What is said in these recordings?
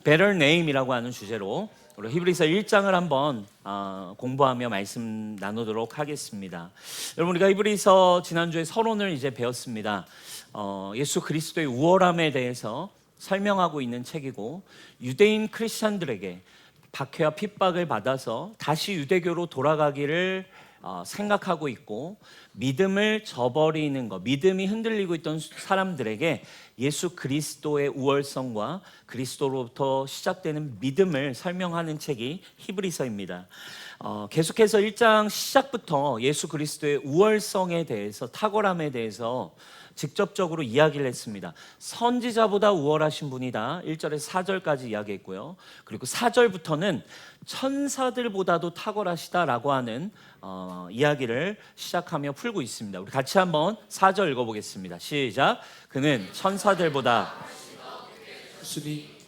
Better Name이라고 하는 주제로 우리 히브리서 1장을 한번 공부하며 말씀 나누도록 하겠습니다. 여러분, 우리가 히브리서 지난주에 서론을 이제 배웠습니다. 예수 그리스도의 우월함에 대해서 설명하고 있는 책이고, 유대인 크리스찬들에게 박해와 핍박을 받아서 다시 유대교로 돌아가기를 생각하고 있고, 믿음을 저버리는 것, 믿음이 흔들리고 있던 사람들에게 예수 그리스도의 우월성과 그리스도로부터 시작되는 믿음을 설명하는 책이 히브리서입니다. 계속해서 1장 시작부터 예수 그리스도의 우월성에 대해서, 탁월함에 대해서 직접적으로 이야기를 했습니다. 선지자보다 우월하신 분이다, 1절에서 4절까지 이야기했고요. 그리고 4절부터는 천사들보다도 탁월하시다라고 하는 이야기를 시작하며 풀고 있습니다. 우리 같이 한번 4절 읽어보겠습니다. 시작. 그는 천사들보다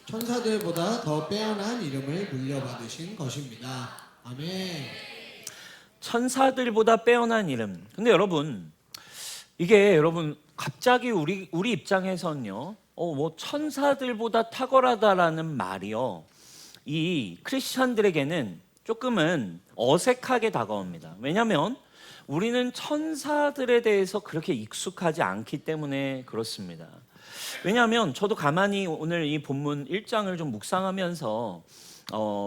천사들보다 더 빼어난 이름을 물려받으신 것입니다. 아멘. 천사들보다 빼어난 이름. 근데 여러분, 이게 갑자기 우리 입장에서는요, 뭐 천사들보다 탁월하다라는 말이요, 이 크리스찬들에게는 조금은 어색하게 다가옵니다. 왜냐하면 우리는 천사들에 대해서 그렇게 익숙하지 않기 때문에 그렇습니다. 왜냐하면 저도 가만히 오늘 이 본문 1장을 좀 묵상하면서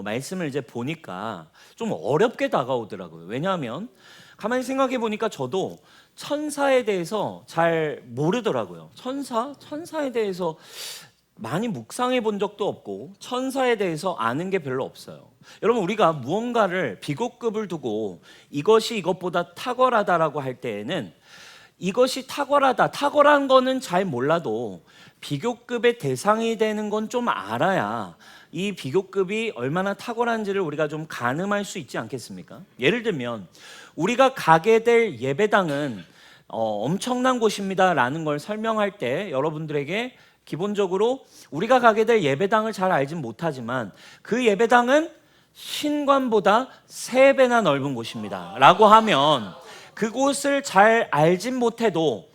말씀을 이제 보니까 좀 어렵게 다가오더라고요. 왜냐하면 가만히 생각해 보니까 저도 천사에 대해서 잘 모르더라고요. 천사에 대해서 많이 묵상해 본 적도 없고, 천사에 대해서 아는 게 별로 없어요. 여러분, 우리가 무언가를 비교급을 두고 이것이 이것보다 탁월하다라고 할 때에는, 이것이 탁월한 거는 잘 몰라도 비교급의 대상이 되는 건 좀 알아야 이 비교급이 얼마나 탁월한지를 우리가 좀 가늠할 수 있지 않겠습니까? 예를 들면 우리가 가게 될 예배당은 엄청난 곳입니다 라는 걸 설명할 때, 여러분들에게 기본적으로 우리가 가게 될 예배당을 잘 알진 못하지만 그 예배당은 신관보다 3배나 넓은 곳입니다 라고 하면, 그곳을 잘 알진 못해도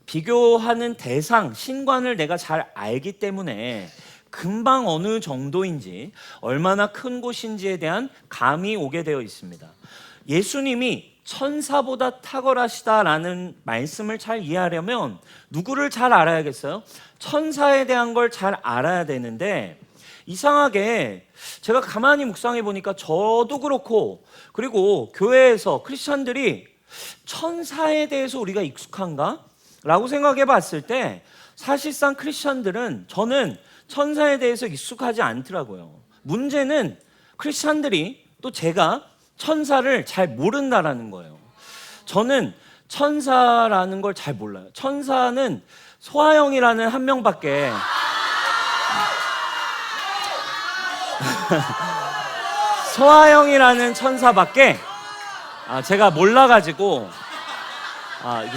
비교하는 대상, 신관을 내가 잘 알기 때문에 금방 어느 정도인지, 얼마나 큰 곳인지에 대한 감이 오게 되어 있습니다. 예수님이 천사보다 탁월하시다라는 말씀을 잘 이해하려면 누구를 잘 알아야겠어요? 천사에 대한 걸 잘 알아야 되는데, 이상하게 제가 가만히 묵상해 보니까 저도 그렇고, 그리고 교회에서 크리스찬들이 천사에 대해서 우리가 익숙한가? 라고 생각해 봤을 때, 사실상 크리스찬들은, 저는 천사에 대해서 익숙하지 않더라고요. 문제는 크리스찬들이, 또 제가 천사를 잘 모른다라는 거예요. 저는 천사라는 걸 잘 몰라요. 천사는 소아영이라는 한 명밖에 소아영이라는 천사밖에 제가 몰라가지고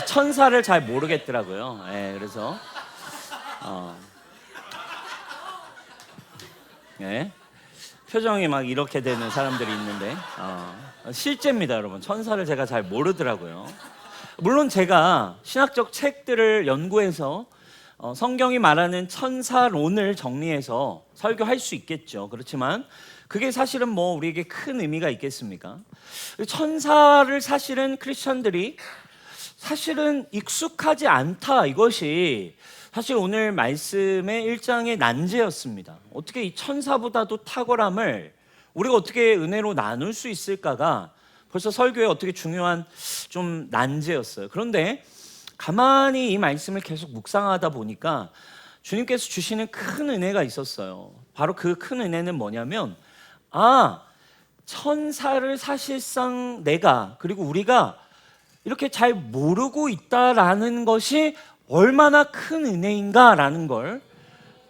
천사를 잘 모르겠더라고요. 그래서 표정이 막 이렇게 되는 사람들이 있는데 실제입니다, 여러분. 천사를 제가 잘 모르더라고요. 물론 제가 신학적 책들을 연구해서 성경이 말하는 천사론을 정리해서 설교할 수 있겠죠. 그렇지만 그게 사실은 뭐 우리에게 큰 의미가 있겠습니까? 천사를 사실은 크리스천들이 사실은 익숙하지 않다, 이것이 사실 오늘 말씀의 1장의 난제였습니다. 어떻게 이 천사보다도 탁월함을 우리가 어떻게 은혜로 나눌 수 있을까가 벌써 설교에 어떻게 중요한 좀 난제였어요. 그런데 가만히 이 말씀을 계속 묵상하다 보니까 주님께서 주시는 큰 은혜가 있었어요. 바로 그 큰 은혜는 뭐냐면, 천사를 사실상 내가, 그리고 우리가 이렇게 잘 모르고 있다라는 것이 얼마나 큰 은혜인가라는 걸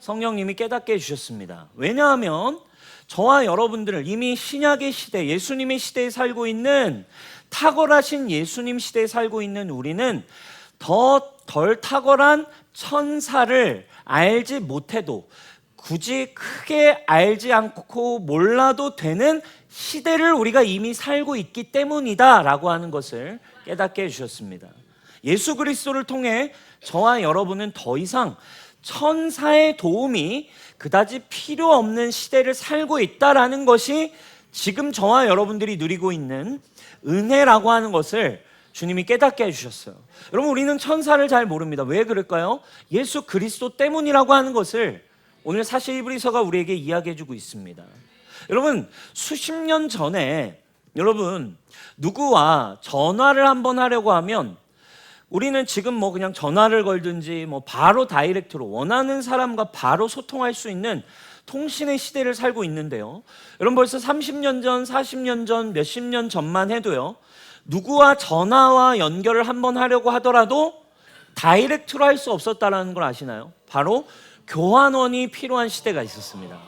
성령님이 깨닫게 해주셨습니다. 왜냐하면 저와 여러분들을 이미 신약의 시대, 예수님의 시대에 살고 있는, 탁월하신 예수님 시대에 살고 있는 우리는 덜 탁월한 천사를 알지 못해도, 굳이 크게 알지 않고 몰라도 되는 시대를 우리가 이미 살고 있기 때문이다 라고 하는 것을 깨닫게 해주셨습니다. 예수 그리스도를 통해 저와 여러분은 더 이상 천사의 도움이 그다지 필요 없는 시대를 살고 있다라는 것이 지금 저와 여러분들이 누리고 있는 은혜라고 하는 것을 주님이 깨닫게 해주셨어요. 여러분, 우리는 천사를 잘 모릅니다. 왜 그럴까요? 예수 그리스도 때문이라고 하는 것을 오늘 사실 히브리서가 우리에게 이야기해주고 있습니다. 여러분, 수십 년 전에 여러분 누구와 전화를 한번 하려고 하면 우리는 지금 뭐 그냥 전화를 걸든지 뭐 바로 다이렉트로 원하는 사람과 바로 소통할 수 있는 통신의 시대를 살고 있는데요. 여러분, 벌써 30년 전, 40년 전, 몇십 년 전만 해도요, 누구와 전화와 연결을 한번 하려고 하더라도 다이렉트로 할 수 없었다는 걸 아시나요? 바로 교환원이 필요한 시대가 있었습니다.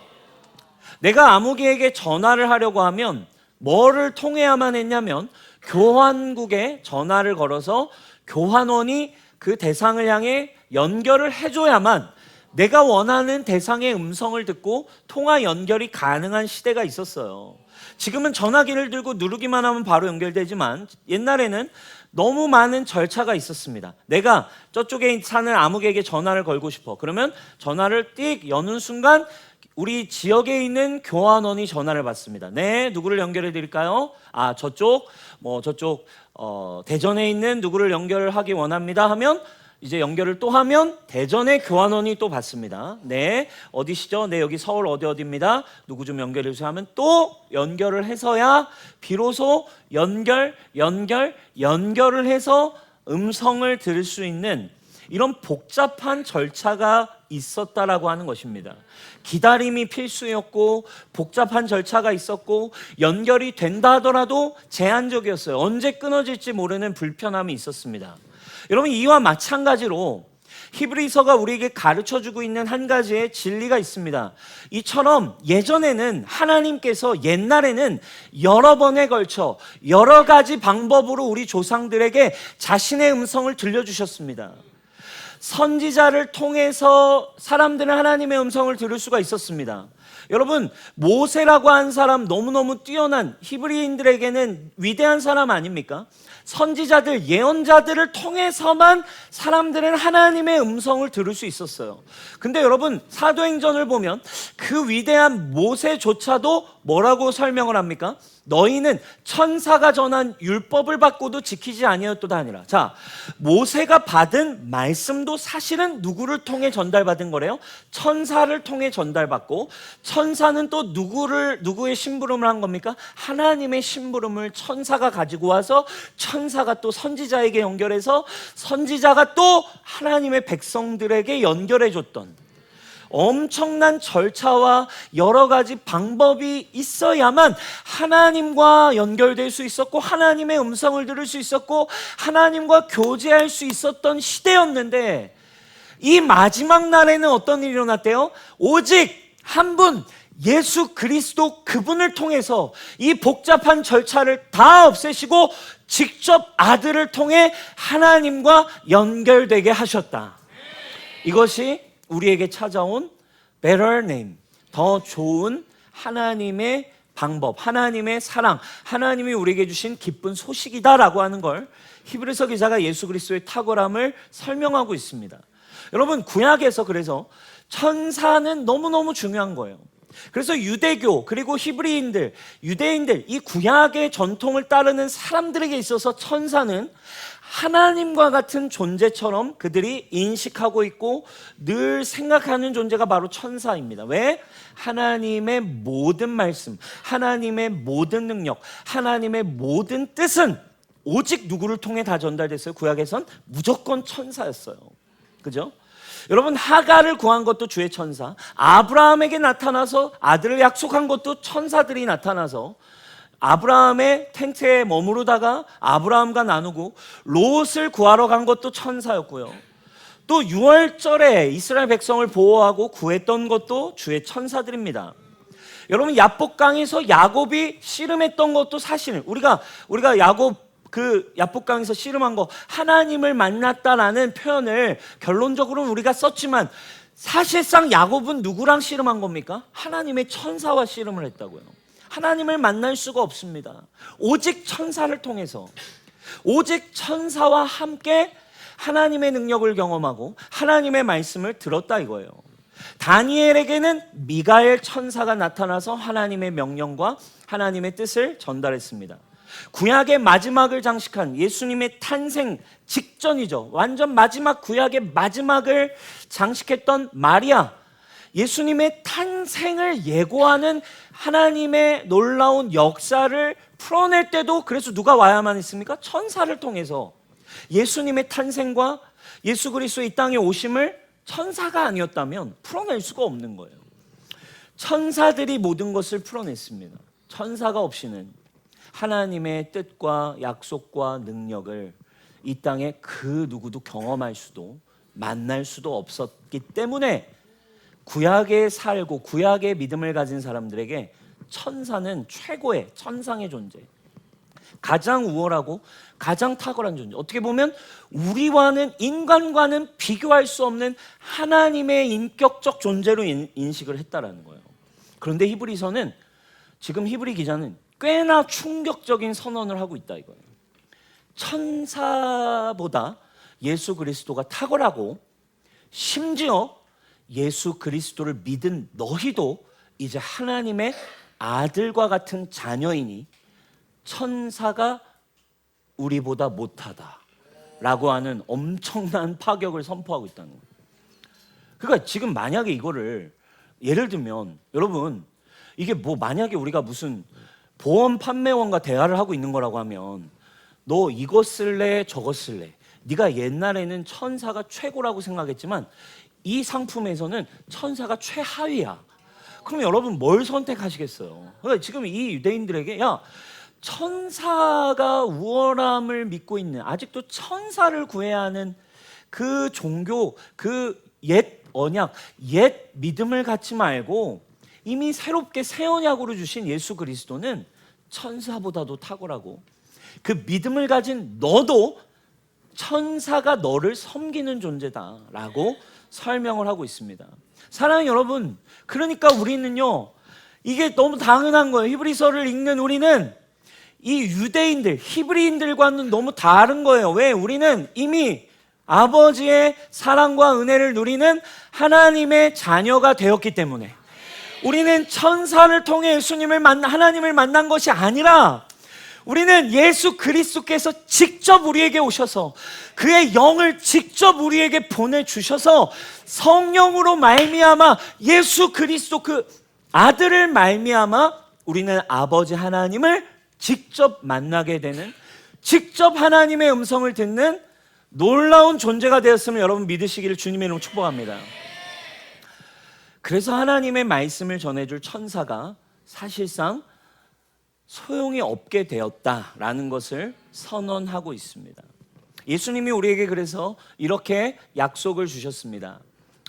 내가 아무개에게 전화를 하려고 하면 뭐를 통해야만 했냐면 교환국에 전화를 걸어서 교환원이 그 대상을 향해 연결을 해줘야만 내가 원하는 대상의 음성을 듣고 통화 연결이 가능한 시대가 있었어요. 지금은 전화기를 들고 누르기만 하면 바로 연결되지만 옛날에는 너무 많은 절차가 있었습니다. 내가 저쪽에 사는 아무개에게 전화를 걸고 싶어. 그러면 전화를 띡 여는 순간 우리 지역에 있는 교환원이 전화를 받습니다. 네, 누구를 연결해 드릴까요? 아, 저쪽 대전에 있는 누구를 연결하기 원합니다 하면 이제 연결을 또 하면 대전의 교환원이 또 받습니다. 네, 어디시죠? 네, 여기 서울 어디입니다. 누구 좀 연결해 주세요 하면 또 연결을 해서야 비로소 연결을 해서 음성을 들을 수 있는 이런 복잡한 절차가 있었다라고 하는 것입니다. 기다림이 필수였고 복잡한 절차가 있었고 연결이 된다 하더라도 제한적이었어요. 언제 끊어질지 모르는 불편함이 있었습니다. 여러분, 이와 마찬가지로 히브리서가 우리에게 가르쳐주고 있는 한 가지의 진리가 있습니다. 이처럼 예전에는 하나님께서 옛날에는 여러 번에 걸쳐 여러 가지 방법으로 우리 조상들에게 자신의 음성을 들려주셨습니다. 선지자를 통해서 사람들은 하나님의 음성을 들을 수가 있었습니다. 여러분, 모세라고 한 사람 너무너무 뛰어난 히브리인들에게는 위대한 사람 아닙니까? 선지자들, 예언자들을 통해서만 사람들은 하나님의 음성을 들을 수 있었어요. 근데 여러분, 사도행전을 보면 그 위대한 모세조차도 뭐라고 설명을 합니까? 너희는 천사가 전한 율법을 받고도 지키지 아니하였도다 하니라. 자, 모세가 받은 말씀도 사실은 누구를 통해 전달받은 거래요? 천사를 통해 전달받고, 천사는 또 누구의 심부름을 한 겁니까? 하나님의 심부름을 천사가 가지고 와서 천사가 또 선지자에게 연결해서 선지자가 또 하나님의 백성들에게 연결해 줬던 엄청난 절차와 여러 가지 방법이 있어야만 하나님과 연결될 수 있었고 하나님의 음성을 들을 수 있었고 하나님과 교제할 수 있었던 시대였는데, 이 마지막 날에는 어떤 일이 일어났대요? 오직 한 분, 예수 그리스도 그분을 통해서 이 복잡한 절차를 다 없애시고 직접 아들을 통해 하나님과 연결되게 하셨다. 이것이 우리에게 찾아온 better name, 더 좋은 하나님의 방법, 하나님의 사랑, 하나님이 우리에게 주신 기쁜 소식이다라고 하는 걸 히브리서 기자가 예수 그리스도의 탁월함을 설명하고 있습니다. 여러분, 구약에서 그래서 천사는 너무너무 중요한 거예요. 그래서 유대교 그리고 히브리인들, 유대인들, 이 구약의 전통을 따르는 사람들에게 있어서 천사는 하나님과 같은 존재처럼 그들이 인식하고 있고 늘 생각하는 존재가 바로 천사입니다. 왜? 하나님의 모든 말씀, 하나님의 모든 능력, 하나님의 모든 뜻은 오직 누구를 통해 다 전달됐어요? 구약에선 무조건 천사였어요. 그죠? 여러분, 하갈을 구한 것도 주의 천사, 아브라함에게 나타나서 아들을 약속한 것도 천사들이 나타나서 아브라함의 텐트에 머무르다가 아브라함과 나누고, 롯을 구하러 간 것도 천사였고요. 또 유월절에 이스라엘 백성을 보호하고 구했던 것도 주의 천사들입니다. 여러분, 야복강에서 야곱이 씨름했던 것도 사실 우리가 야곱 그 야복강에서 씨름한 거 하나님을 만났다라는 표현을 결론적으로는 우리가 썼지만 사실상 야곱은 누구랑 씨름한 겁니까? 하나님의 천사와 씨름을 했다고요. 하나님을 만날 수가 없습니다. 오직 천사를 통해서, 오직 천사와 함께 하나님의 능력을 경험하고 하나님의 말씀을 들었다 이거예요. 다니엘에게는 미가엘 천사가 나타나서 하나님의 명령과 하나님의 뜻을 전달했습니다. 구약의 마지막을 장식한 예수님의 탄생 직전이죠. 완전 마지막, 구약의 마지막을 장식했던 마리아, 예수님의 탄생을 예고하는 하나님의 놀라운 역사를 풀어낼 때도 그래서 누가 와야만 했습니까? 천사를 통해서 예수님의 탄생과 예수 그리스도의 이 땅에 오심을 천사가 아니었다면 풀어낼 수가 없는 거예요. 천사들이 모든 것을 풀어냈습니다. 천사가 없이는 하나님의 뜻과 약속과 능력을 이 땅에 그 누구도 경험할 수도 만날 수도 없었기 때문에 구약에 살고 구약의 믿음을 가진 사람들에게 천사는 최고의 천상의 존재, 가장 우월하고 가장 탁월한 존재, 어떻게 보면 우리와는 인간과는 비교할 수 없는 하나님의 인격적 존재로 인식을 했다라는 거예요. 그런데 히브리서는, 지금 히브리 기자는 꽤나 충격적인 선언을 하고 있다 이거예요. 천사보다 예수 그리스도가 탁월하고 심지어 예수 그리스도를 믿은 너희도 이제 하나님의 아들과 같은 자녀이니 천사가 우리보다 못하다라고 하는 엄청난 파격을 선포하고 있다는 거예요. 그러니까 지금 만약에 이거를 예를 들면 여러분, 이게 뭐 만약에 우리가 무슨 보험 판매원과 대화를 하고 있는 거라고 하면 너 이거 쓸래 저거 쓸래, 네가 옛날에는 천사가 최고라고 생각했지만 이 상품에서는 천사가 최하위야. 그럼 여러분 뭘 선택하시겠어요? 그러니까 지금 이 유대인들에게 야, 천사가 우월함을 믿고 있는, 아직도 천사를 구해야 하는 그 종교, 그 옛 언약, 옛 믿음을 갖지 말고 이미 새롭게 새 언약으로 주신 예수 그리스도는 천사보다도 탁월하고 그 믿음을 가진 너도 천사가 너를 섬기는 존재다라고 설명을 하고 있습니다. 사랑하는 여러분, 그러니까 우리는요, 이게 너무 당연한 거예요. 히브리서를 읽는 우리는 이 유대인들, 히브리인들과는 너무 다른 거예요. 왜? 우리는 이미 아버지의 사랑과 은혜를 누리는 하나님의 자녀가 되었기 때문에. 우리는 천사를 통해 하나님을 만난 것이 아니라 우리는 예수 그리스도께서 직접 우리에게 오셔서 그의 영을 직접 우리에게 보내주셔서 성령으로 말미암아 예수 그리스도 그 아들을 말미암아 우리는 아버지 하나님을 직접 만나게 되는, 직접 하나님의 음성을 듣는 놀라운 존재가 되었음을 여러분 믿으시기를 주님의 이름으로 축복합니다. 그래서 하나님의 말씀을 전해줄 천사가 사실상 소용이 없게 되었다라는 것을 선언하고 있습니다. 예수님이 우리에게 그래서 이렇게 약속을 주셨습니다.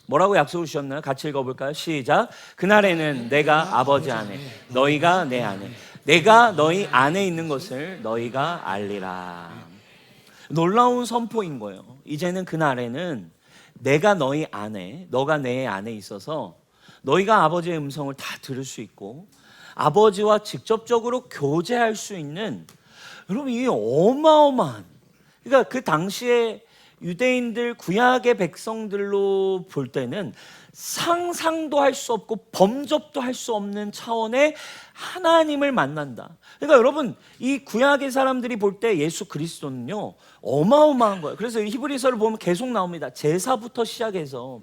뭐라고 약속을 주셨나요? 같이 읽어볼까요? 시작. 그날에는 내가 아버지 안에, 너희가 내 안에, 내가 너희 안에 있는 것을 너희가 알리라. 놀라운 선포인 거예요. 이제는 그날에는 내가 너희 안에, 너가 내 안에 있어서 너희가 아버지의 음성을 다 들을 수 있고 아버지와 직접적으로 교제할 수 있는, 여러분 이게 어마어마한, 그러니까 그 당시에 유대인들 구약의 백성들로 볼 때는 상상도 할 수 없고 범접도 할 수 없는 차원의 하나님을 만난다. 그러니까 여러분 이 구약의 사람들이 볼 때 예수 그리스도는요 어마어마한 거예요. 그래서 히브리서를 보면 계속 나옵니다. 제사부터 시작해서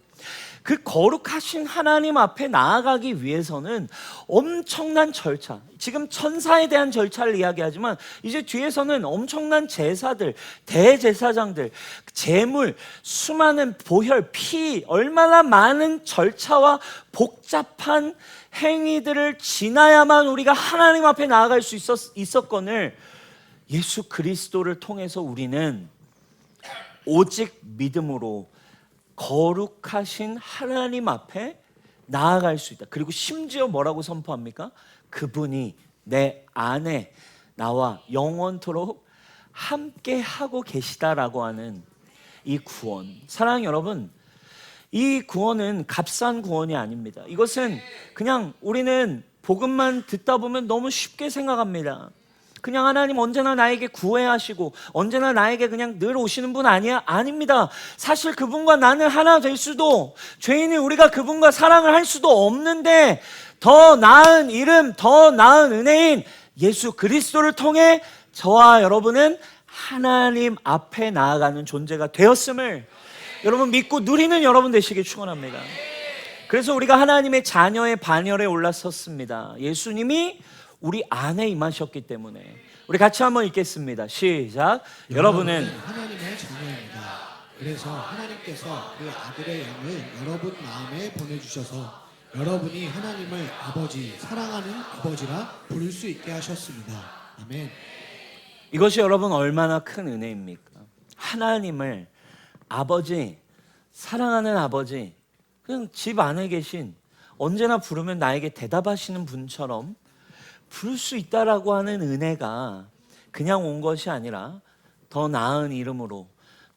그 거룩하신 하나님 앞에 나아가기 위해서는 엄청난 절차, 지금 천사에 대한 절차를 이야기하지만 이제 뒤에서는 엄청난 제사들, 대제사장들, 제물, 수많은 보혈, 피, 얼마나 많은 절차와 복잡한 행위들을 지나야만 우리가 하나님 앞에 나아갈 수 있었거늘 예수 그리스도를 통해서 우리는 오직 믿음으로 거룩하신 하나님 앞에 나아갈 수 있다. 그리고 심지어 뭐라고 선포합니까? 그분이 내 안에 나와 영원토록 함께 하고 계시다라고 하는 이 구원. 사랑하는 여러분, 이 구원은 값싼 구원이 아닙니다. 이것은 그냥 우리는 복음만 듣다 보면 너무 쉽게 생각합니다. 그냥 하나님 언제나 나에게 구애하시고 언제나 나에게 그냥 늘 오시는 분 아닙니다. 사실 그분과 나는 하나 될 수도, 죄인인 우리가 그분과 사랑을 할 수도 없는데, 더 나은 이름, 더 나은 은혜인 예수 그리스도를 통해 저와 여러분은 하나님 앞에 나아가는 존재가 되었음을 여러분 믿고 누리는 여러분 되시길 축원합니다. 그래서 우리가 하나님의 자녀의 반열에 올라섰습니다. 예수님이 우리 안에 임하셨기 때문에. 우리 같이 한번 읽겠습니다. 시작. 여러분은 하나님의 자녀입니다. 그래서 하나님께서 그 아들의 영을 여러분 마음에 보내주셔서 여러분이 하나님을 아버지, 사랑하는 아버지라 부를 수 있게 하셨습니다. 아멘. 이것이 여러분 얼마나 큰 은혜입니까? 하나님을 아버지, 사랑하는 아버지, 그냥 집 안에 계신, 언제나 부르면 나에게 대답하시는 분처럼 부를 수 있다라고 하는 은혜가 그냥 온 것이 아니라 더 나은 이름으로,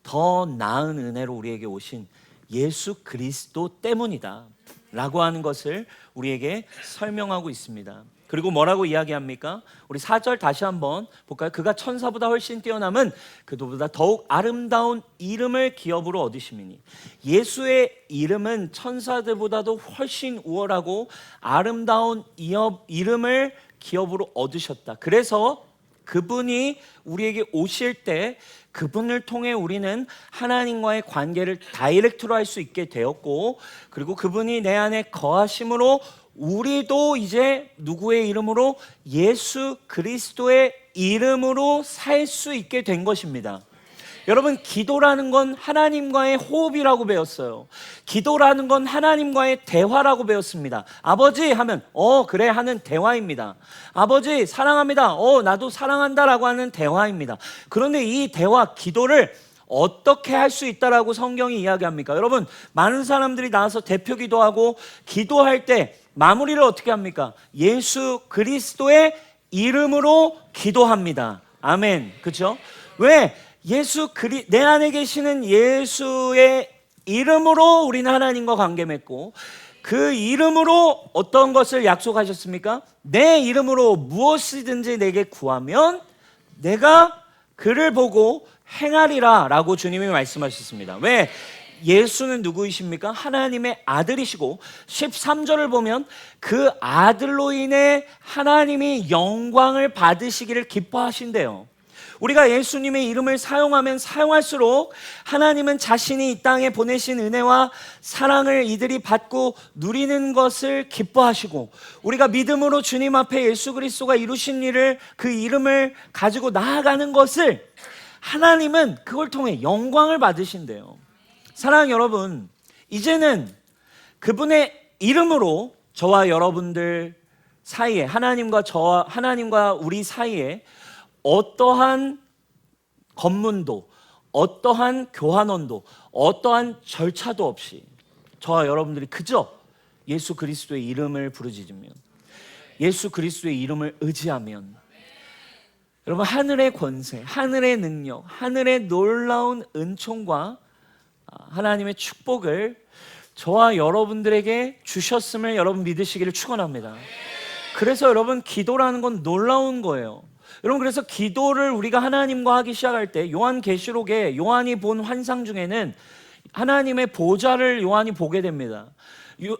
더 나은 은혜로 우리에게 오신 예수 그리스도 때문이다 라고 하는 것을 우리에게 설명하고 있습니다. 그리고 뭐라고 이야기합니까? 우리 4절 다시 한번 볼까요? 그가 천사보다 훨씬 뛰어남은 그들보다 더욱 아름다운 이름을 기업으로 얻으심이니. 예수의 이름은 천사들보다도 훨씬 우월하고 아름다운 이름을 기업으로 얻으셨다. 그래서 그분이 우리에게 오실 때 그분을 통해 우리는 하나님과의 관계를 다이렉트로 할 수 있게 되었고, 그리고 그분이 내 안에 거하심으로 우리도 이제 누구의 이름으로? 예수 그리스도의 이름으로 살 수 있게 된 것입니다. 여러분, 기도라는 건 하나님과의 호흡이라고 배웠어요. 기도라는 건 하나님과의 대화라고 배웠습니다. 아버지 하면 그래 하는 대화입니다. 아버지 사랑합니다. 나도 사랑한다라고 하는 대화입니다. 그런데 이 대화, 기도를 어떻게 할 수 있다라고 성경이 이야기합니까? 여러분, 많은 사람들이 나와서 대표 기도하고 기도할 때 마무리를 어떻게 합니까? 예수 그리스도의 이름으로 기도합니다. 아멘. 그렇죠? 왜? 내 안에 계시는 예수의 이름으로 우리는 하나님과 관계 맺고, 그 이름으로 어떤 것을 약속하셨습니까? 내 이름으로 무엇이든지 내게 구하면 내가 그를 보고 행하리라 라고 주님이 말씀하셨습니다. 왜? 예수는 누구이십니까? 하나님의 아들이시고 13절을 보면 그 아들로 인해 하나님이 영광을 받으시기를 기뻐하신대요. 우리가 예수님의 이름을 사용하면 사용할수록 하나님은 자신이 이 땅에 보내신 은혜와 사랑을 이들이 받고 누리는 것을 기뻐하시고, 우리가 믿음으로 주님 앞에 예수 그리스도가 이루신 일을, 그 이름을 가지고 나아가는 것을 하나님은 그걸 통해 영광을 받으신대요. 사랑하는 여러분, 이제는 그분의 이름으로 저와 여러분들 사이에, 하나님과 우리 사이에 어떠한 검문도, 어떠한 교환원도, 어떠한 절차도 없이 저와 여러분들이 그저 예수 그리스도의 이름을 부르짖으면, 예수 그리스도의 이름을 의지하면, 여러분, 하늘의 권세, 하늘의 능력, 하늘의 놀라운 은총과 하나님의 축복을 저와 여러분들에게 주셨음을 여러분 믿으시기를 축원합니다. 그래서 여러분, 기도라는 건 놀라운 거예요. 여러분, 그래서 기도를 우리가 하나님과 하기 시작할 때 요한계시록에 요한이 본 환상 중에는 하나님의 보좌를 요한이 보게 됩니다.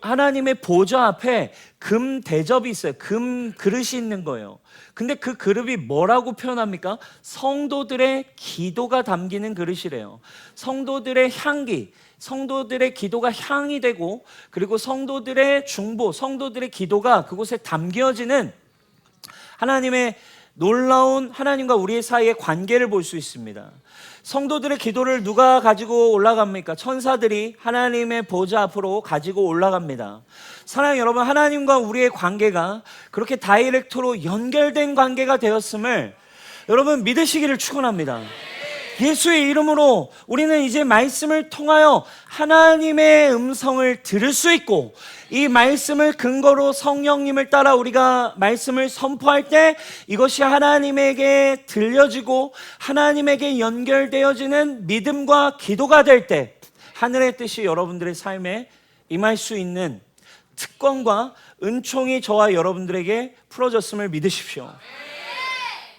하나님의 보좌 앞에 금 대접이 있어요. 금 그릇이 있는 거예요. 근데 그 그릇이 뭐라고 표현합니까? 성도들의 기도가 담기는 그릇이래요. 성도들의 향기, 성도들의 기도가 향이 되고, 그리고 성도들의 중보, 성도들의 기도가 그곳에 담겨지는 하나님의 놀라운, 하나님과 우리의 사이의 관계를 볼 수 있습니다. 성도들의 기도를 누가 가지고 올라갑니까? 천사들이 하나님의 보좌 앞으로 가지고 올라갑니다. 사랑하는 여러분, 하나님과 우리의 관계가 그렇게 다이렉트로 연결된 관계가 되었음을 여러분 믿으시기를 축원합니다. 예수의 이름으로 우리는 이제 말씀을 통하여 하나님의 음성을 들을 수 있고, 이 말씀을 근거로 성령님을 따라 우리가 말씀을 선포할 때 이것이 하나님에게 들려지고 하나님에게 연결되어지는 믿음과 기도가 될 때 하늘의 뜻이 여러분들의 삶에 임할 수 있는 특권과 은총이 저와 여러분들에게 풀어졌음을 믿으십시오.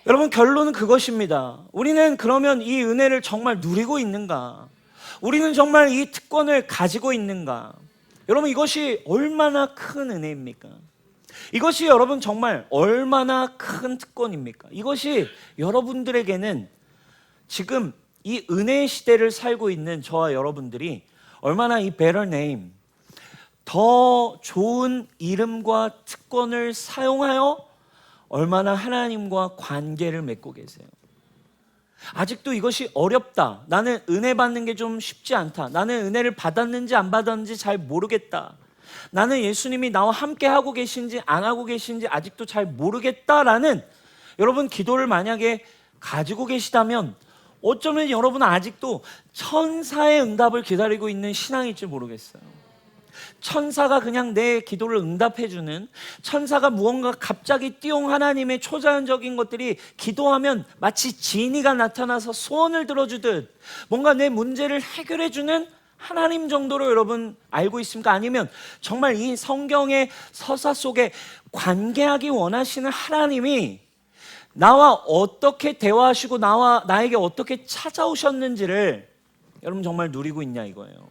여러분, 결론은 그것입니다. 우리는 그러면 이 은혜를 정말 누리고 있는가? 우리는 정말 이 특권을 가지고 있는가? 여러분, 이것이 얼마나 큰 은혜입니까? 이것이 여러분 정말 얼마나 큰 특권입니까? 이것이 여러분들에게는 지금 이 은혜의 시대를 살고 있는 저와 여러분들이 얼마나 이 better name, 더 좋은 이름과 특권을 사용하여 얼마나 하나님과 관계를 맺고 계세요. 아직도 이것이 어렵다. 나는 은혜 받는 게 좀 쉽지 않다. 나는 은혜를 받았는지 안 받았는지 잘 모르겠다. 나는 예수님이 나와 함께 하고 계신지 안 하고 계신지 아직도 잘 모르겠다라는 여러분 기도를 만약에 가지고 계시다면 어쩌면 여러분은 아직도 천사의 응답을 기다리고 있는 신앙일지 모르겠어요. 천사가 그냥 내 기도를 응답해주는, 천사가 무언가 갑자기 띠용 하나님의 초자연적인 것들이 기도하면 마치 지니가 나타나서 소원을 들어주듯 뭔가 내 문제를 해결해주는 하나님 정도로 여러분 알고 있습니까? 아니면 정말 이 성경의 서사 속에 관계하기 원하시는 하나님이 나와 어떻게 대화하시고 나에게 어떻게 찾아오셨는지를 여러분 정말 누리고 있냐 이거예요.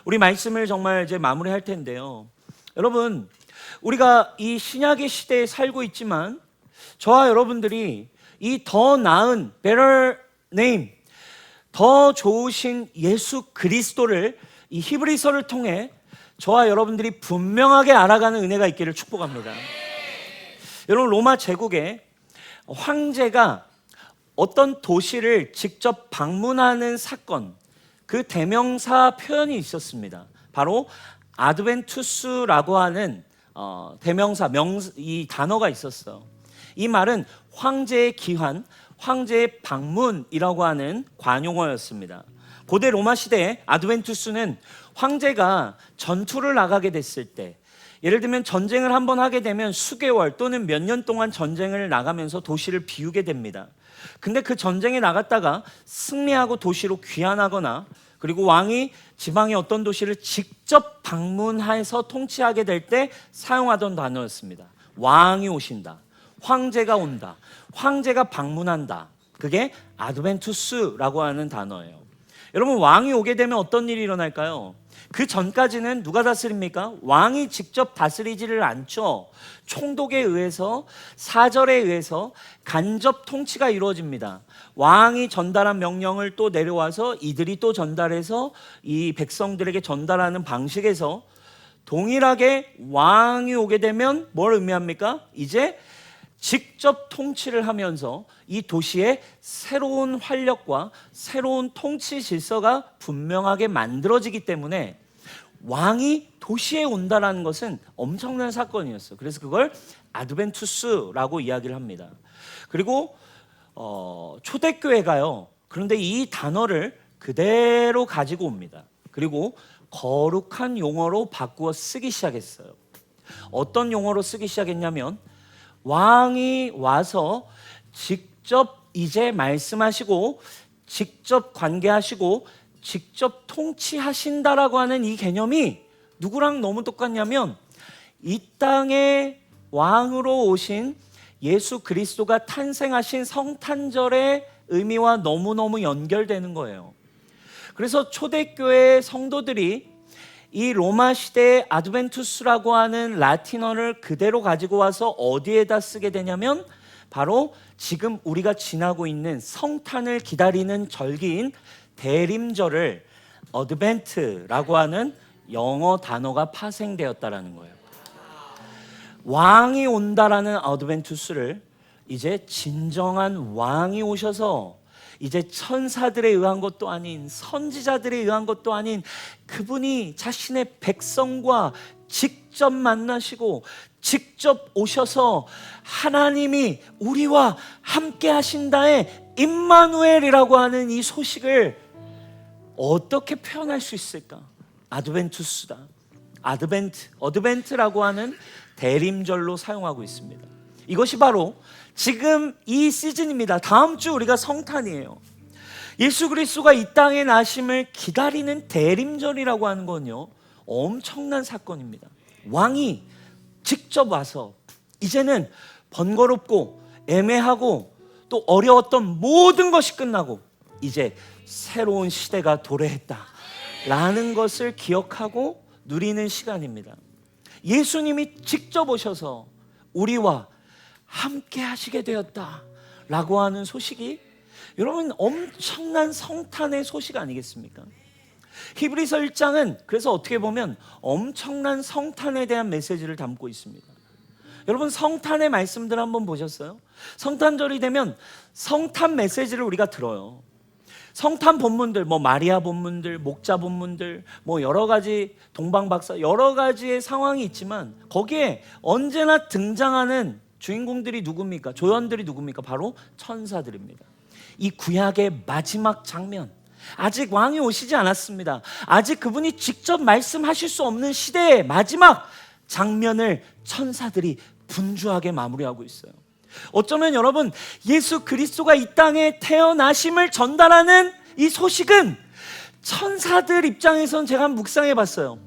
우리 말씀을 정말 이제 마무리할 텐데요. 여러분, 우리가 이 신약의 시대에 살고 있지만 저와 여러분들이 이 더 나은 better name, 더 좋으신 예수 그리스도를 이 히브리서를 통해 저와 여러분들이 분명하게 알아가는 은혜가 있기를 축복합니다. 여러분, 로마 제국에 황제가 어떤 도시를 직접 방문하는 사건, 그 대명사 표현이 있었습니다. 바로 아드벤투스라고 하는 대명사, 이 단어가 있었어. 이 말은 황제의 기환, 황제의 방문이라고 하는 관용어였습니다. 고대 로마 시대에 아드벤투스는 황제가 전투를 나가게 됐을 때, 예를 들면 전쟁을 한번 하게 되면 수개월 또는 몇 년 동안 전쟁을 나가면서 도시를 비우게 됩니다. 근데 그 전쟁에 나갔다가 승리하고 도시로 귀환하거나 그리고 왕이 지방의 어떤 도시를 직접 방문해서 통치하게 될 때 사용하던 단어였습니다. 왕이 오신다, 황제가 온다, 황제가 방문한다. 그게 아드벤투스라고 하는 단어예요. 여러분, 왕이 오게 되면 어떤 일이 일어날까요? 그 전까지는 누가 다스립니까? 왕이 직접 다스리지를 않죠. 총독에 의해서, 사절에 의해서 간접 통치가 이루어집니다. 왕이 전달한 명령을 또 내려와서 이들이 또 전달해서 이 백성들에게 전달하는 방식에서 동일하게 왕이 오게 되면 뭘 의미합니까? 이제 직접 통치를 하면서 이 도시에 새로운 활력과 새로운 통치 질서가 분명하게 만들어지기 때문에 왕이 도시에 온다는 것은 엄청난 사건이었어요. 그래서 그걸 아드벤투스라고 이야기를 합니다. 그리고 초대교회가요, 그런데 이 단어를 그대로 가지고 옵니다. 그리고 거룩한 용어로 바꾸어 쓰기 시작했어요. 어떤 용어로 쓰기 시작했냐면 왕이 와서 직접 이제 말씀하시고 직접 관계하시고 직접 통치하신다라고 하는 이 개념이 누구랑 너무 똑같냐면 이 땅에 왕으로 오신 예수 그리스도가 탄생하신 성탄절의 의미와 너무너무 연결되는 거예요. 그래서 초대교회 성도들이 이 로마 시대의 아드벤투스라고 하는 라틴어를 그대로 가지고 와서 어디에다 쓰게 되냐면 바로 지금 우리가 지나고 있는 성탄을 기다리는 절기인 대림절을 어드벤트라고 하는 영어 단어가 파생되었다라는 거예요. 왕이 온다라는 어드벤투스를 이제 진정한 왕이 오셔서 이제 천사들에 의한 것도 아닌 선지자들에 의한 것도 아닌 그분이 자신의 백성과 직접 만나시고 직접 오셔서 하나님이 우리와 함께 하신다의 임마누엘이라고 하는 이 소식을 어떻게 표현할 수 있을까? 아드벤투스다. 어드벤트라고 하는 대림절로 사용하고 있습니다. 이것이 바로 지금 이 시즌입니다. 다음 주 우리가 성탄이에요. 예수 그리스도가 이 땅에 나심을 기다리는 대림절이라고 하는 건요, 엄청난 사건입니다. 왕이 직접 와서 이제는 번거롭고 애매하고 또 어려웠던 모든 것이 끝나고 이제 새로운 시대가 도래했다라는 것을 기억하고 누리는 시간입니다. 예수님이 직접 오셔서 우리와 함께 하시게 되었다라고 하는 소식이 여러분 엄청난 성탄의 소식 아니겠습니까? 히브리서 1장은 그래서 어떻게 보면 엄청난 성탄에 대한 메시지를 담고 있습니다. 여러분 성탄의 말씀들 한번 보셨어요? 성탄절이 되면 성탄 메시지를 우리가 들어요. 성탄 본문들, 마리아 본문들, 목자 본문들, 여러 가지 동방박사 여러 가지의 상황이 있지만 거기에 언제나 등장하는 주인공들이 누굽니까? 조연들이 누굽니까? 바로 천사들입니다. 이 구약의 마지막 장면, 아직 왕이 오시지 않았습니다. 아직 그분이 직접 말씀하실 수 없는 시대의 마지막 장면을 천사들이 분주하게 마무리하고 있어요. 어쩌면 여러분 예수 그리스도가 이 땅에 태어나심을 전달하는 이 소식은 천사들 입장에선 제가 한번 묵상해 봤어요.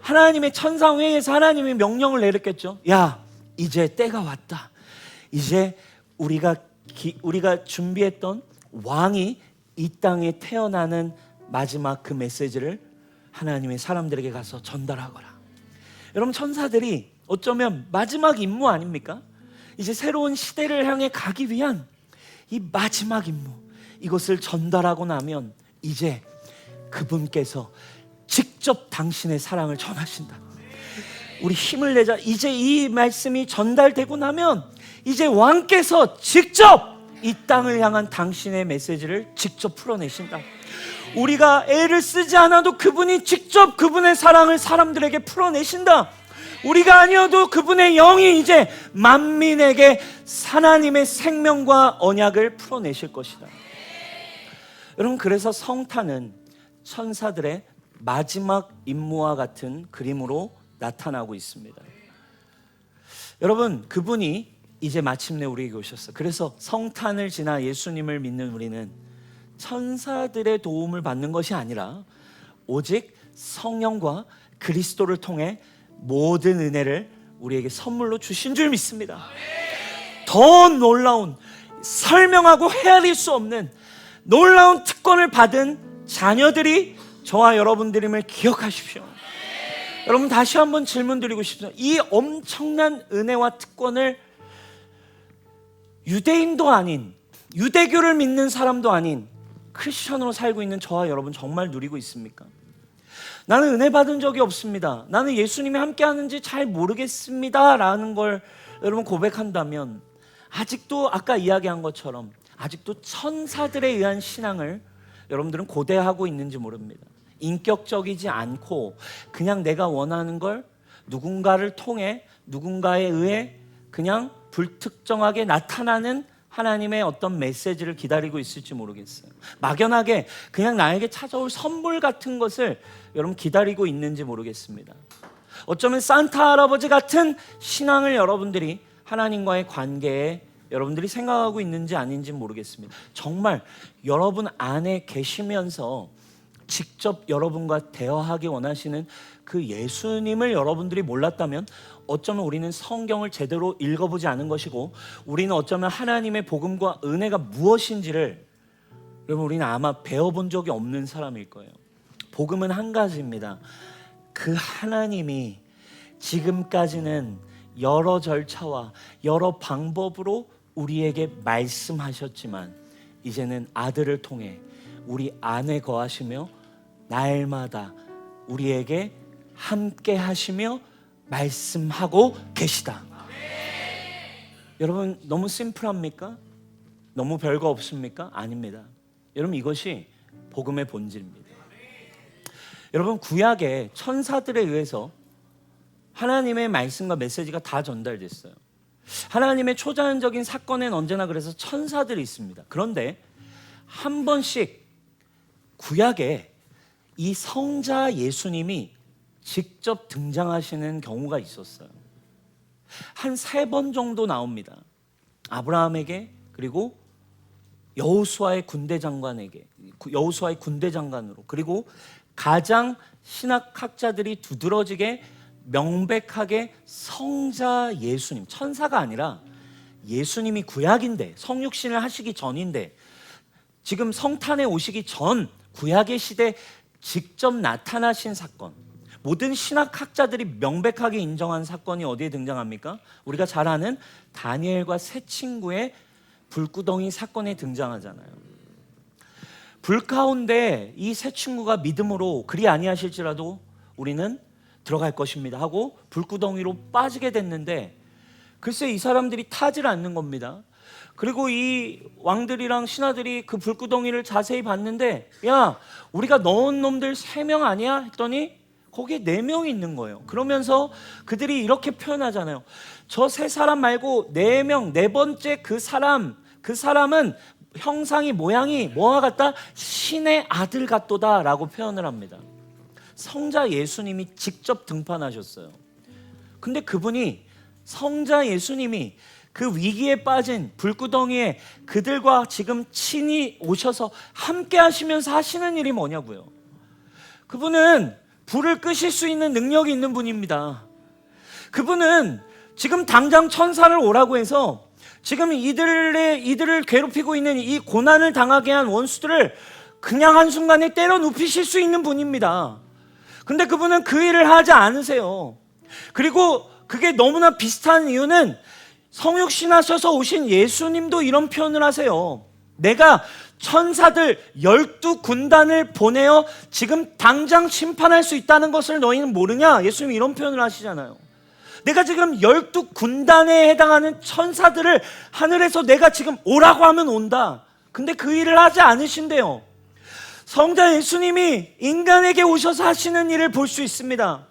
하나님의 천상회의에서 하나님이 명령을 내렸겠죠. 야, 이제 때가 왔다. 이제 우리가 준비했던 왕이 이 땅에 태어나는 마지막 그 메시지를 하나님의 사람들에게 가서 전달하거라. 여러분 천사들이 어쩌면 마지막 임무 아닙니까? 이제 새로운 시대를 향해 가기 위한 이 마지막 임무, 이것을 전달하고 나면 이제 그분께서 직접 당신의 사랑을 전하신다. 우리 힘을 내자. 이제 이 말씀이 전달되고 나면 이제 왕께서 직접 이 땅을 향한 당신의 메시지를 직접 풀어내신다. 우리가 애를 쓰지 않아도 그분이 직접 그분의 사랑을 사람들에게 풀어내신다. 우리가 아니어도 그분의 영이 이제 만민에게 하나님의 생명과 언약을 풀어내실 것이다. 여러분 그래서 성탄은 천사들의 마지막 임무와 같은 그림으로 나타나고 있습니다. 여러분 그분이 이제 마침내 우리에게 오셨어. 그래서 성탄을 지나 예수님을 믿는 우리는 천사들의 도움을 받는 것이 아니라 오직 성령과 그리스도를 통해 모든 은혜를 우리에게 선물로 주신 줄 믿습니다. 더 놀라운, 설명하고 헤아릴 수 없는 놀라운 특권을 받은 자녀들이 저와 여러분들임을 기억하십시오. 여러분 다시 한번 질문 드리고 싶습니다. 이 엄청난 은혜와 특권을 유대인도 아닌, 유대교를 믿는 사람도 아닌 크리스천으로 살고 있는 저와 여러분 정말 누리고 있습니까? 나는 은혜 받은 적이 없습니다. 나는 예수님이 함께 하는지 잘 모르겠습니다 라는 걸 여러분 고백한다면 아직도 아까 이야기한 것처럼 아직도 천사들에 의한 신앙을 여러분들은 고대하고 있는지 모릅니다. 인격적이지 않고 그냥 내가 원하는 걸 누군가를 통해 누군가에 의해 그냥 불특정하게 나타나는 하나님의 어떤 메시지를 기다리고 있을지 모르겠어요. 막연하게 그냥 나에게 찾아올 선물 같은 것을 여러분 기다리고 있는지 모르겠습니다. 어쩌면 산타 할아버지 같은 신앙을 여러분들이 하나님과의 관계에 여러분들이 생각하고 있는지 아닌지 모르겠습니다. 정말 여러분 안에 계시면서 직접 여러분과 대화하기 원하시는 그 예수님을 여러분들이 몰랐다면 어쩌면 우리는 성경을 제대로 읽어보지 않은 것이고 우리는 어쩌면 하나님의 복음과 은혜가 무엇인지를 여러분 우리는 아마 배워본 적이 없는 사람일 거예요. 복음은 한 가지입니다. 그 하나님이 지금까지는 여러 절차와 여러 방법으로 우리에게 말씀하셨지만 이제는 아들을 통해 우리 안에 거하시며 날마다 우리에게 함께 하시며 말씀하고 계시다. 여러분 너무 심플합니까? 너무 별거 없습니까? 아닙니다. 여러분 이것이 복음의 본질입니다. 여러분 구약의 천사들에 의해서 하나님의 말씀과 메시지가 다 전달됐어요. 하나님의 초자연적인 사건엔 언제나 그래서 천사들이 있습니다. 그런데 한 번씩 구약에 이 성자 예수님이 직접 등장하시는 경우가 있었어요. 한 3번 정도 나옵니다. 아브라함에게 그리고 여호수아의 군대 장관으로 그리고 가장 신학학자들이 두드러지게 명백하게 성자 예수님, 천사가 아니라 예수님이 구약인데, 성육신을 하시기 전인데, 지금 성탄에 오시기 전 구약의 시대 직접 나타나신 사건, 모든 신학학자들이 명백하게 인정한 사건이 어디에 등장합니까? 우리가 잘 아는 다니엘과 세 친구의 불구덩이 사건에 등장하잖아요. 불 가운데 이 세 친구가 믿음으로 그리 아니하실지라도 우리는 들어갈 것입니다 하고 불구덩이로 빠지게 됐는데, 글쎄 이 사람들이 타질 않는 겁니다. 그리고 이 왕들이랑 신하들이 그 불구덩이를 자세히 봤는데, 야, 우리가 넣은 놈들 3명 아니야? 했더니 거기에 4명이 있는 거예요. 그러면서 그들이 이렇게 표현하잖아요. 저 3사람 말고 4명, 4번째 그 사람은 형상이 모양이 뭐와 같다? 신의 아들 같도다 라고 표현을 합니다. 성자 예수님이 직접 등판하셨어요. 근데 그분이, 성자 예수님이 그 위기에 빠진 불구덩이에 그들과 지금 친히 오셔서 함께 하시면서 하시는 일이 뭐냐고요. 그분은 불을 끄실 수 있는 능력이 있는 분입니다. 그분은 지금 당장 천사를 오라고 해서 지금 이들을 괴롭히고 있는 이 고난을 당하게 한 원수들을 그냥 한순간에 때려 눕히실 수 있는 분입니다. 근데 그분은 그 일을 하지 않으세요. 그리고 그게 너무나 비슷한 이유는 성육신 하셔서 오신 예수님도 이런 표현을 하세요. 내가 천사들 12군단을 보내어 지금 당장 심판할 수 있다는 것을 너희는 모르냐? 예수님이 이런 표현을 하시잖아요. 내가 지금 12군단에 해당하는 천사들을 하늘에서 내가 지금 오라고 하면 온다. 근데 그 일을 하지 않으신대요. 성자 예수님이 인간에게 오셔서 하시는 일을 볼 수 있습니다.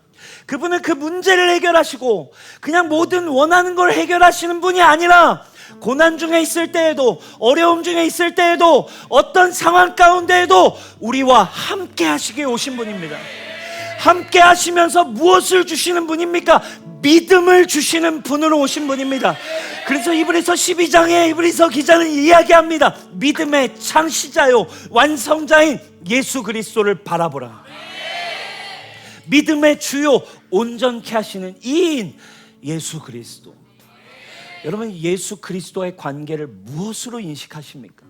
그분은 그 문제를 해결하시고 그냥 모든 원하는 걸 해결하시는 분이 아니라 고난 중에 있을 때에도, 어려움 중에 있을 때에도, 어떤 상황 가운데에도 우리와 함께 하시기에 오신 분입니다. 함께 하시면서 무엇을 주시는 분입니까? 믿음을 주시는 분으로 오신 분입니다. 그래서 이브리서 12장에 이브리서 기자는 이야기합니다. 믿음의 창시자요 완성자인 예수 그리스도를 바라보라. 믿음의 주요 온전케 하시는 이인 예수 그리스도. 여러분, 예수 그리스도의 관계를 무엇으로 인식하십니까?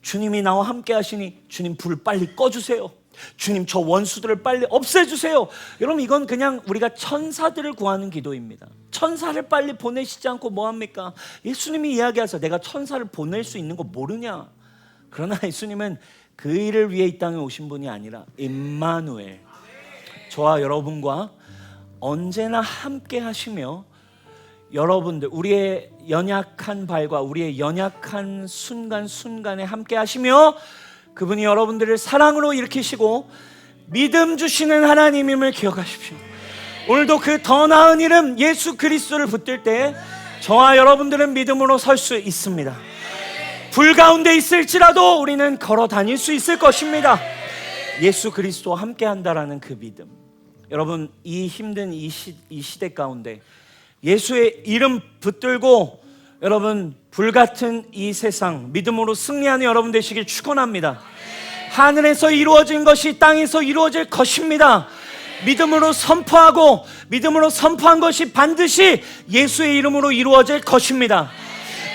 주님이 나와 함께 하시니 주님 불을 빨리 꺼주세요. 주님 저 원수들을 빨리 없애주세요. 여러분, 이건 그냥 우리가 천사들을 구하는 기도입니다. 천사를 빨리 보내시지 않고 뭐합니까? 예수님이 이야기하세요. 내가 천사를 보낼 수 있는 거 모르냐? 그러나 예수님은 그 일을 위해 이 땅에 오신 분이 아니라 임마누엘, 저와 여러분과 언제나 함께 하시며 여러분들, 우리의 연약한 발과 우리의 연약한 순간순간에 함께 하시며 그분이 여러분들을 사랑으로 일으키시고 믿음 주시는 하나님임을 기억하십시오. 오늘도 그 더 나은 이름 예수 그리스도를 붙들 때 저와 여러분들은 믿음으로 설 수 있습니다. 불 가운데 있을지라도 우리는 걸어 다닐 수 있을 것입니다. 예수 그리스도와 함께 한다라는 그 믿음. 여러분, 이 힘든 이 시대 가운데 예수의 이름 붙들고 여러분 불같은 이 세상 믿음으로 승리하는 여러분 되시길 축원합니다. 하늘에서 이루어진 것이 땅에서 이루어질 것입니다. 믿음으로 선포하고 믿음으로 선포한 것이 반드시 예수의 이름으로 이루어질 것입니다.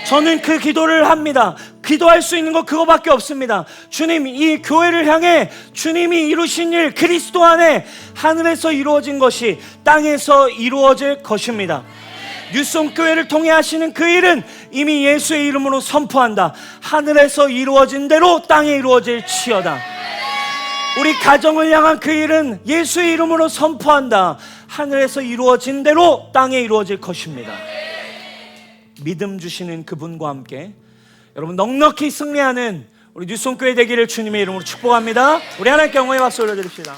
저는 그 기도를 합니다. 기도할 수 있는 거 그거밖에 없습니다. 주님, 이 교회를 향해 주님이 이루신 일 그리스도 안에 하늘에서 이루어진 것이 땅에서 이루어질 것입니다. 뉴송 교회를 통해 하시는 그 일은 이미 예수의 이름으로 선포한다. 하늘에서 이루어진 대로 땅에 이루어질지어다. 우리 가정을 향한 그 일은 예수의 이름으로 선포한다. 하늘에서 이루어진 대로 땅에 이루어질 것입니다. 믿음 주시는 그분과 함께 여러분 넉넉히 승리하는 우리 뉴송 교회 되기를 주님의 이름으로 축복합니다. 우리 하나님께 영광의 박수 올려드립시다.